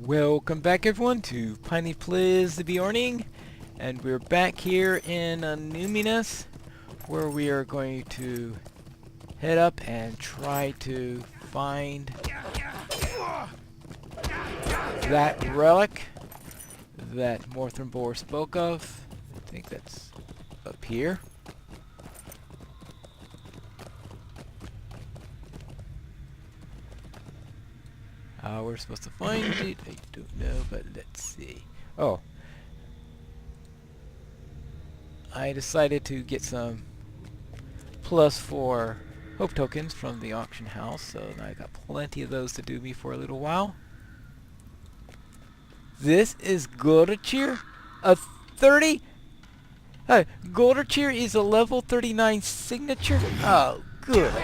Welcome back everyone to Pineleaf Plays the Beorning, and we're back here in Numinous, where we are going to head up and try to find that relic that Morthrenbor spoke of. I think that's up here. How we're supposed to find it, I don't know, but let's see. Oh. I decided to get some +4 hope tokens from the auction house, so now I got plenty of those to do me for a little while. This is Goldercheer, a 30... Goldercheer is a level 39 signature? Oh, good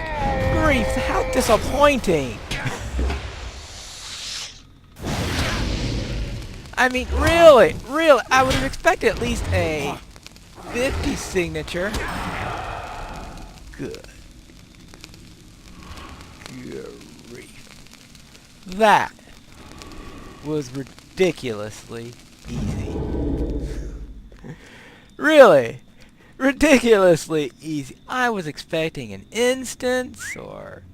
grief, how disappointing! I mean, really, I would have expected at least a 50 signature. Good grief. That was ridiculously easy. Really, ridiculously easy. I was expecting an instance, or...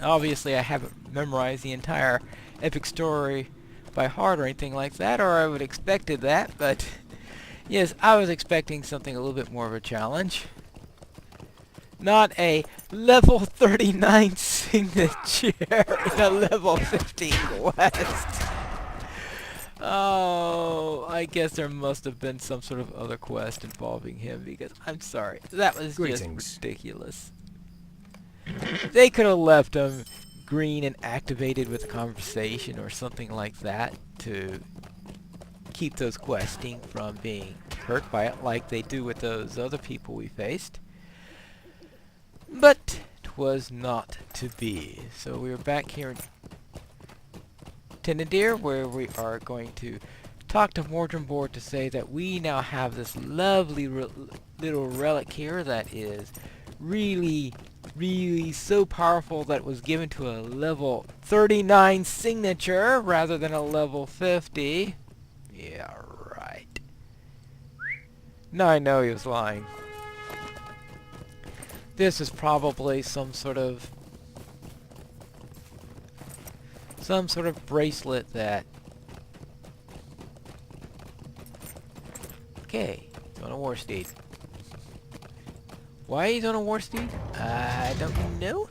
Obviously, I haven't memorized the entire epic story by heart or anything like that, or I would have expected that, but yes, I was expecting something a little bit more of a challenge. Not a level 39 signature in a level 50 quest. Oh, I guess there must have been some sort of other quest involving him, because I'm sorry, that was just ridiculous. They could have left him green and activated with a conversation or something like that to keep those questing from being hurt by it like they do with those other people we faced. But 'twas not to be. So we're back here in Tinadir, where we are going to talk to Morthrenbor to say that we now have this lovely little relic here that is really so powerful that it was given to a level 39 signature rather than a level 50. Yeah, right. Now I know he was lying. This is probably some sort of bracelet that... Okay, it's on a war steed. Why he's on a war steed? I don't know.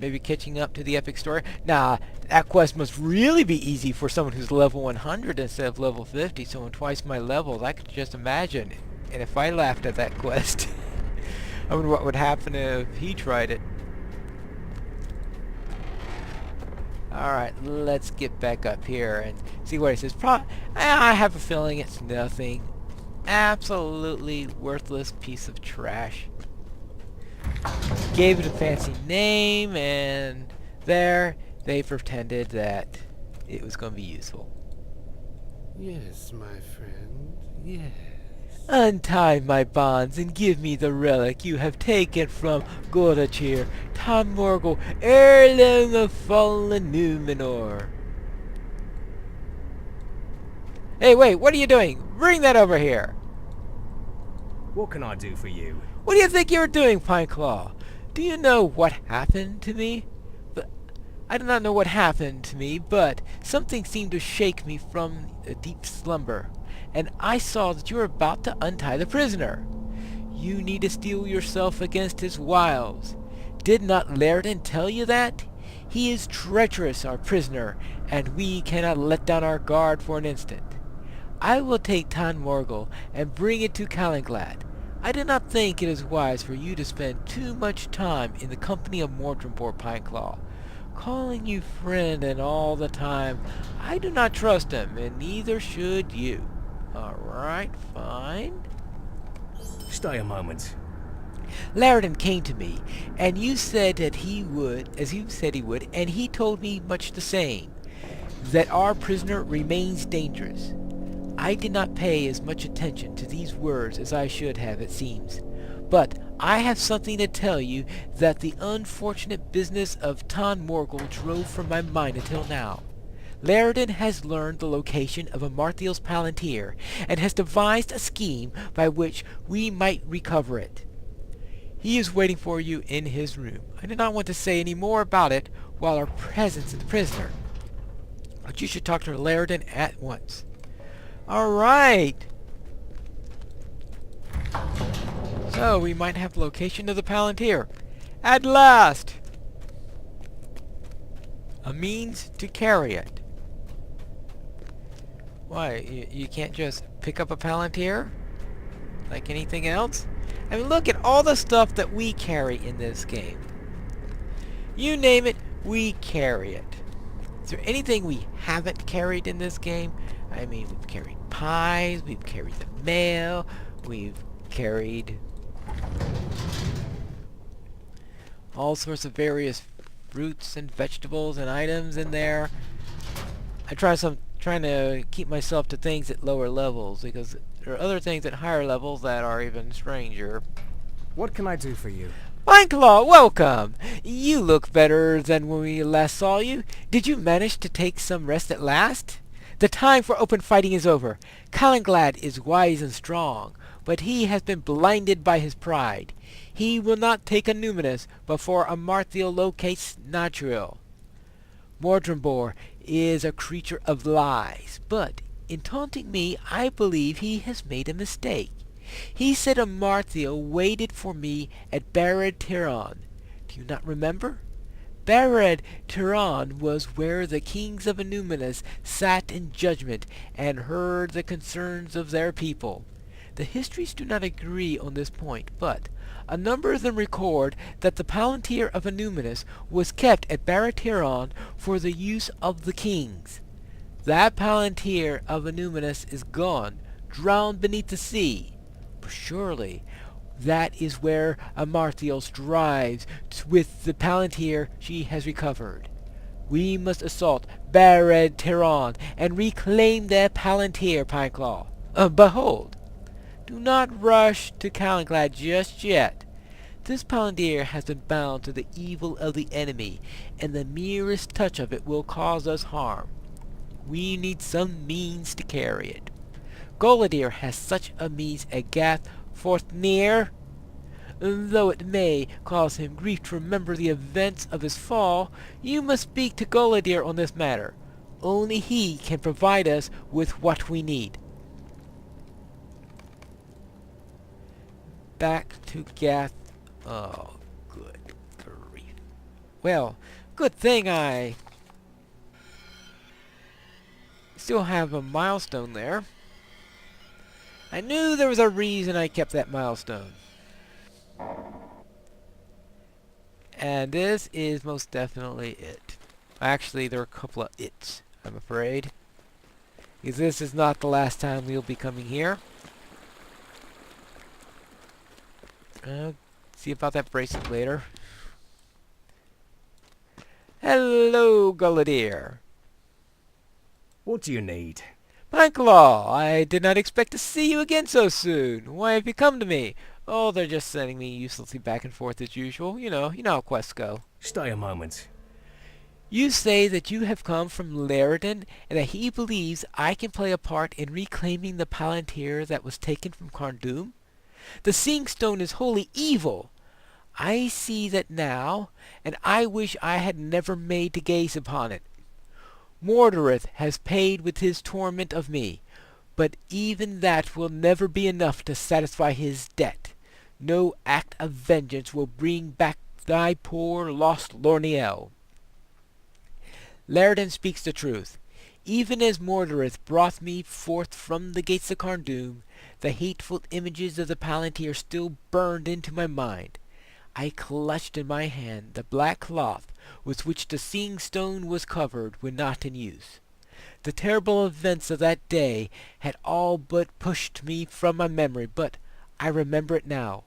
Maybe catching up to the epic story? Nah, that quest must really be easy for someone who's level 100 instead of level 50, someone twice my levels. I could just imagine. And if I laughed at that quest, I wonder what would happen if he tried it. Alright, let's get back up here and see what it says. I have a feeling it's nothing. Absolutely worthless piece of trash. Gave it a fancy name, and there they pretended that it was going to be useful. Yes, my friend, yes. Untie my bonds and give me the relic you have taken from Goldercheer, Tom Morgul, heirloom of fallen Numenor. Hey, wait, what are you doing? Bring that over here. What can I do for you? What do you think you're doing, Pineclaw? Do you know what happened to me? I do not know what happened to me, but something seemed to shake me from a deep slumber, and I saw that you were about to untie the prisoner. You need to steel yourself against his wiles. Did not Laerden tell you that? He is treacherous, our prisoner, and we cannot let down our guard for an instant. I will take Tan Morgul and bring it to Calenglad. I do not think it is wise for you to spend too much time in the company of Morthrenbor, Pineclaw. Calling you friend and all the time, I do not trust him, and neither should you. Alright, fine. Stay a moment. Laerden came to me, and you said that he would, as you said he would, and he told me much the same, that our prisoner remains dangerous. I did not pay as much attention to these words as I should have, it seems, but I have something to tell you that the unfortunate business of Ton Morgul drove from my mind until now. Laredon has learned the location of Amartheel's palantir, and has devised a scheme by which we might recover it. He is waiting for you in his room. I do not want to say any more about it while our presence is the prisoner, but you should talk to Laredon at once. All right. So we might have the location of the palantir. At last! A means to carry it. Why, you can't just pick up a palantir? Like anything else? I mean, look at all the stuff that we carry in this game. You name it, we carry it. Is there anything we haven't carried in this game? I mean, we've carried pies, we've carried the mail, we've carried all sorts of various fruits and vegetables and items in there. Trying to keep myself to things at lower levels, because there are other things at higher levels that are even stranger. What can I do for you? Pineclaw, welcome! You look better than when we last saw you. Did you manage to take some rest at last? The time for open fighting is over. Calanglad is wise and strong, but he has been blinded by his pride. He will not take a numinous before Amartheel locates Nadriel. Mordrembor is a creature of lies, but in taunting me, I believe he has made a mistake. He said Amartheel waited for me at Barad Tiran. Do you not remember? Barad Tiran was where the kings of Annúminas sat in judgment and heard the concerns of their people. The histories do not agree on this point, but a number of them record that the palantir of Annúminas was kept at Barad Tiran for the use of the kings. That palantir of Annúminas is gone, drowned beneath the sea. But surely that is where Amartheel strives with the palantir she has recovered. We must assault Barad Tiran and reclaim that palantir, Pineclaw. Behold! Do not rush to Calanglad just yet. This palantir has been bound to the evil of the enemy, and the merest touch of it will cause us harm. We need some means to carry it. Golidir has such a means at Gath Forthnir. Though it may cause him grief to remember the events of his fall, you must speak to Golidir on this matter. Only he can provide us with what we need. Back to Gath. Oh, good grief. Well, good thing I still have a milestone there. I knew there was a reason I kept that milestone. And this is most definitely it. Actually, there are a couple of its, I'm afraid. Because this is not the last time we'll be coming here. See about that bracelet later. Hello, Golidir. What do you need? Pineclaw, I did not expect to see you again so soon. Why have you come to me? Oh, they're just sending me uselessly back and forth as usual. You know how quests go. Stay a moment. You say that you have come from Laredon, and that he believes I can play a part in reclaiming the palantir that was taken from Cardoom? The Seeing Stone is wholly evil. I see that now, and I wish I had never made to gaze upon it. Mordorith has paid with his torment of me, but even that will never be enough to satisfy his debt. No act of vengeance will bring back thy poor lost Lorniel. Laredon speaks the truth. Even as Mordorith brought me forth from the gates of Cardoom, the hateful images of the palantir still burned into my mind. I clutched in my hand the black cloth with which the Seeing Stone was covered when not in use. The terrible events of that day had all but pushed me from my memory, but I remember it now.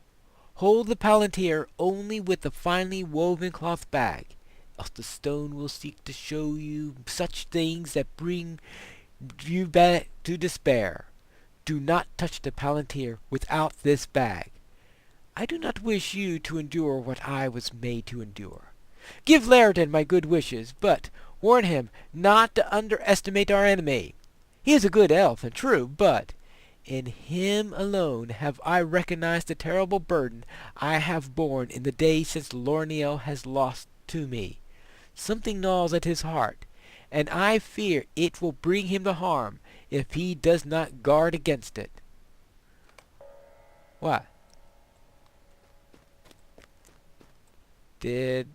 Hold the palantir only with the finely woven cloth bag, else the stone will seek to show you such things that bring you back to despair. Do not touch the palantir without this bag. I do not wish you to endure what I was made to endure. Give Laridan my good wishes, but warn him not to underestimate our enemy. He is a good elf and true, but in him alone have I recognized the terrible burden I have borne in the days since Lorniel has lost to me. Something gnaws at his heart, and I fear it will bring him to harm if he does not guard against it. What? Did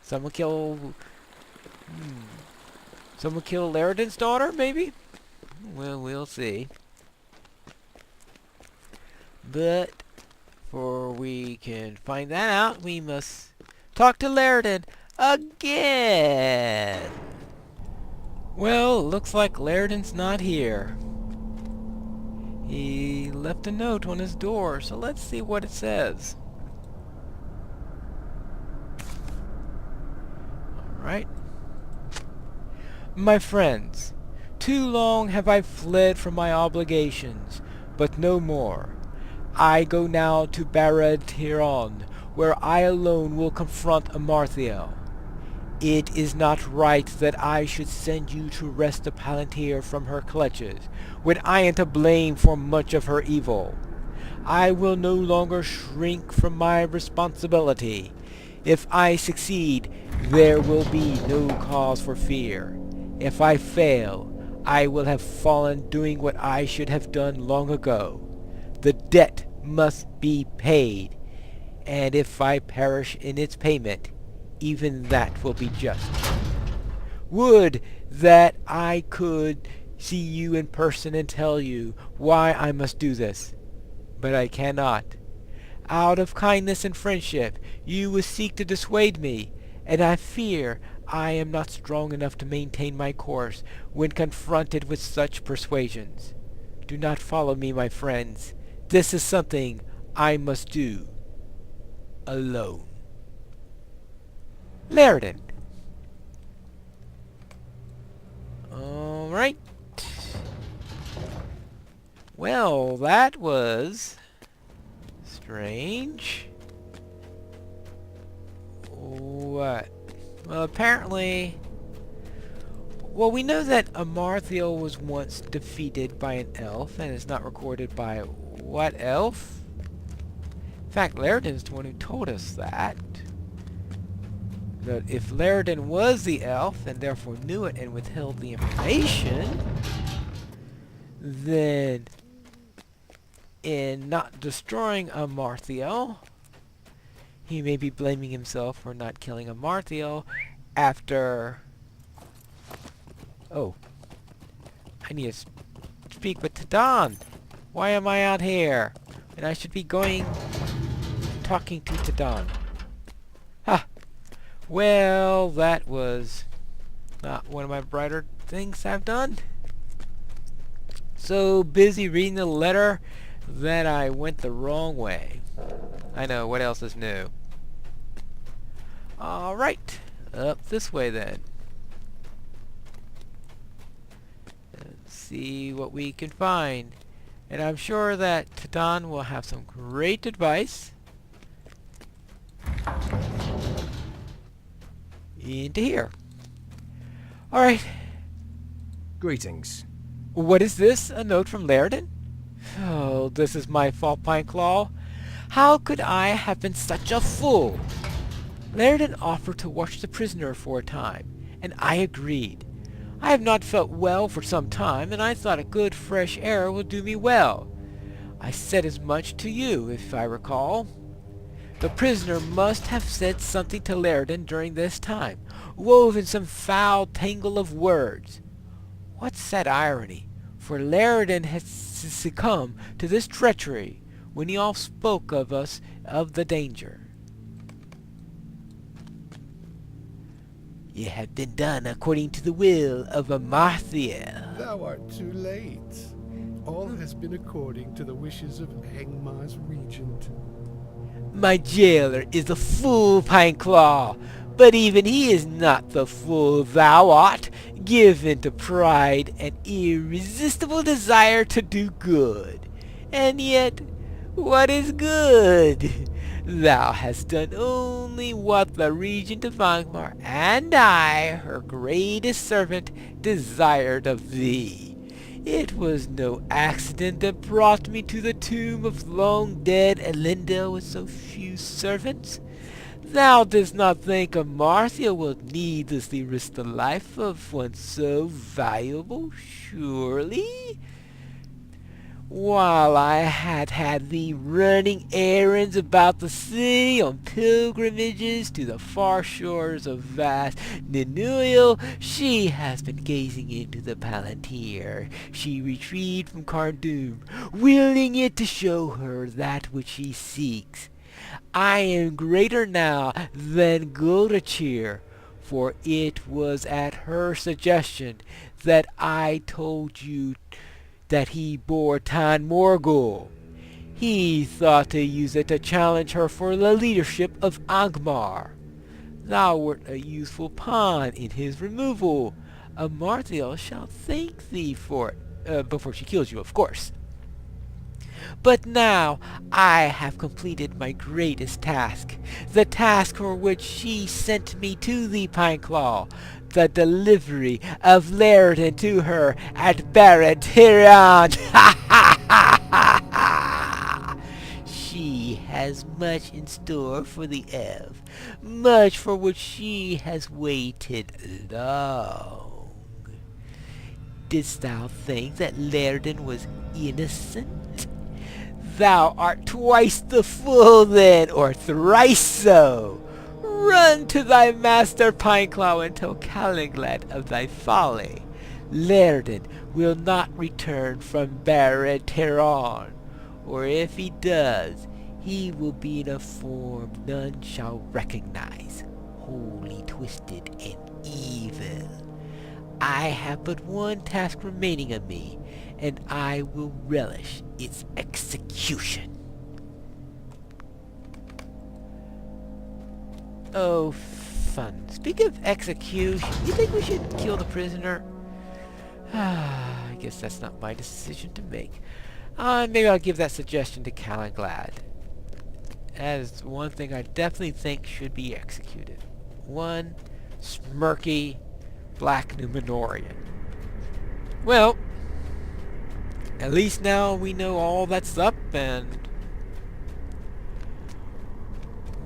someone kill... Someone kill Laridan's daughter, maybe? Well, we'll see. But before we can find that out, we must talk to Laridan again. Well, looks like Laridan's not here. He left a note on his door, so let's see what it says. Alright. My friends, too long have I fled from my obligations, but no more. I go now to Beorning, where I alone will confront Amarthiel. It is not right that I should send you to wrest the palantir from her clutches, when I am to blame for much of her evil. I will no longer shrink from my responsibility. If I succeed, there will be no cause for fear. If I fail, I will have fallen doing what I should have done long ago. The debt must be paid, and if I perish in its payment, even that will be just. Would that I could see you in person and tell you why I must do this, but I cannot. Out of kindness and friendship, you will seek to dissuade me, and I fear I am not strong enough to maintain my course when confronted with such persuasions. Do not follow me, my friends. This is something I must do alone. Laridan. Alright. Well, that was strange. What? Well, apparently... Well, we know that Amarthiel was once defeated by an elf, and it's not recorded by what elf? In fact, Laridan's the one who told us that. But if Laridan was the elf, and therefore knew it and withheld the information, then in not destroying Amarthiel, he may be blaming himself for not killing Amarthiel after... Oh. I need to speak with Tadan. Why am I out here? And I should be talking to Tadan. Ha! Well, that was not one of my brighter things I've done. So busy reading the letter that I went the wrong way. I know, what else is new? Alright, up this way then. Let's see what we can find. And I'm sure that Tadan will have some great advice. Into here. Alright. Greetings. What is this? A note from Laridan? Oh, this is my fault, Pineclaw. How could I have been such a fool? Laridan offered to watch the prisoner for a time, and I agreed. I have not felt well for some time, and I thought a good fresh air would do me well. I said as much to you, if I recall. The prisoner must have said something to Laridan during this time, woven some foul tangle of words. What sad irony, for Laridan had succumbed to this treachery when he all spoke of us of the danger. It had been done according to the will of Amarthiel. Thou art too late. All has been according to the wishes of Angmar's regent. My jailer is a fool, Pineclaw, but even he is not the fool thou art, given to pride and irresistible desire to do good. And yet, What is good? Thou hast done only what the regent of Angmar and I, her greatest servant, desired of thee. It was no accident that brought me to the tomb of long-dead Elinda with so few servants. Thou dost not think Amarthya will needlessly risk the life of one so valuable, surely? While I had thee running errands about the city on pilgrimages to the far shores of vast Ninuil, she has been gazing into the palantir she retrieved from Cardoon, wielding it to show her that which she seeks. I am greater now than Glotachir, for it was at her suggestion that I told you that he bore Tan Morgul. He thought to use it to challenge her for the leadership of Angmar. Thou wert a useful pawn in his removal. Amarthael shall thank thee for it, before she kills you, of course. But now I have completed my greatest task, the task for which she sent me to thee, Pineclaw, the delivery of Laridan to her at Barad-Tiran. Ha ha ha ha ha! She has much in store for the elf, much for which she has waited long. Didst thou think that Laridan was innocent? Thou art twice the fool then, or thrice so. Run to thy master Pineclaw and tell Calanglad of thy folly. Laridan will not return from Barad-Tiran, or if he does, he will be in a form none shall recognize, wholly twisted and evil. I have but one task remaining of me, and I will relish its execution. Oh, fun. Speaking of execution, you think we should kill the prisoner? I guess that's not my decision to make. Maybe I'll give that suggestion to Calanglad. As one thing I definitely think should be executed. One smirky black Numenorian. Well, at least now we know all that's up and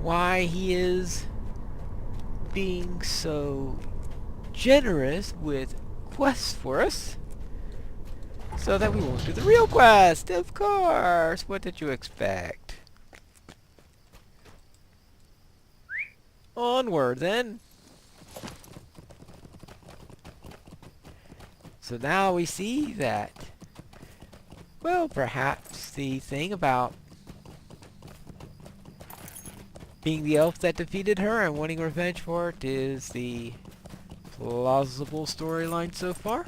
why he is being so generous with quests for us, so that we won't do the real quest, of course. What did you expect? Onward then. So now we see that, well, perhaps the thing about being the elf that defeated her and wanting revenge for it is the plausible storyline so far.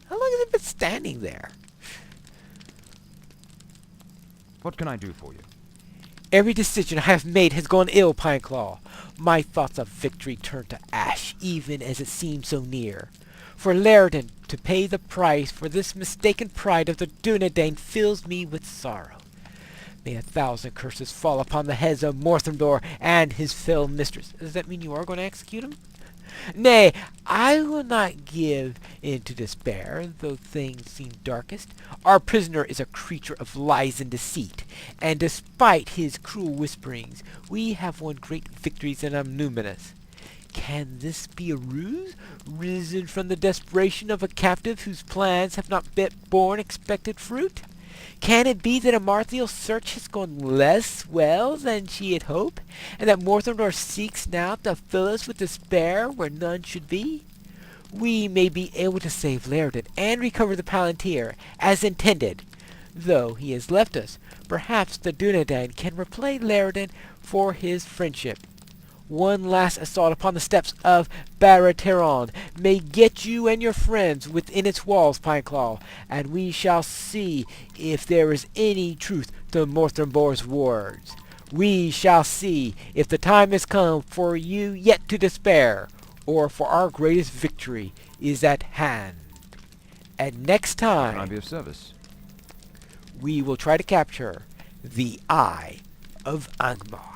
How long has it been standing there? What can I do for you? Every decision I have made has gone ill, Pineclaw. My thoughts of victory turn to ash, even as it seems so near. For Laridan to pay the price for this mistaken pride of the Dunedain fills me with sorrow. May 1,000 curses fall upon the heads of Morthondor and his fell mistress. Does that mean you are going to execute him? Nay, I will not give in to despair, though things seem darkest. Our prisoner is a creature of lies and deceit, and despite his cruel whisperings, we have won great victories in Numenus. Can this be a ruse, risen from the desperation of a captive whose plans have not yet borne expected fruit? Can it be that Amarthael's search has gone less well than she had hoped, and that Morthondor seeks now to fill us with despair where none should be? We may be able to save Laridan and recover the Palantir, as intended. Though he has left us, perhaps the Dunedain can repay Laridan for his friendship. One last assault upon the steps of Barad-Tiran may get you and your friends within its walls, Pineclaw, and we shall see if there is any truth to Morthondor's words. We shall see if the time has come for you yet to despair, or for our greatest victory is at hand. And next How can I time, be of service? we will try to capture the Eye of Angmar.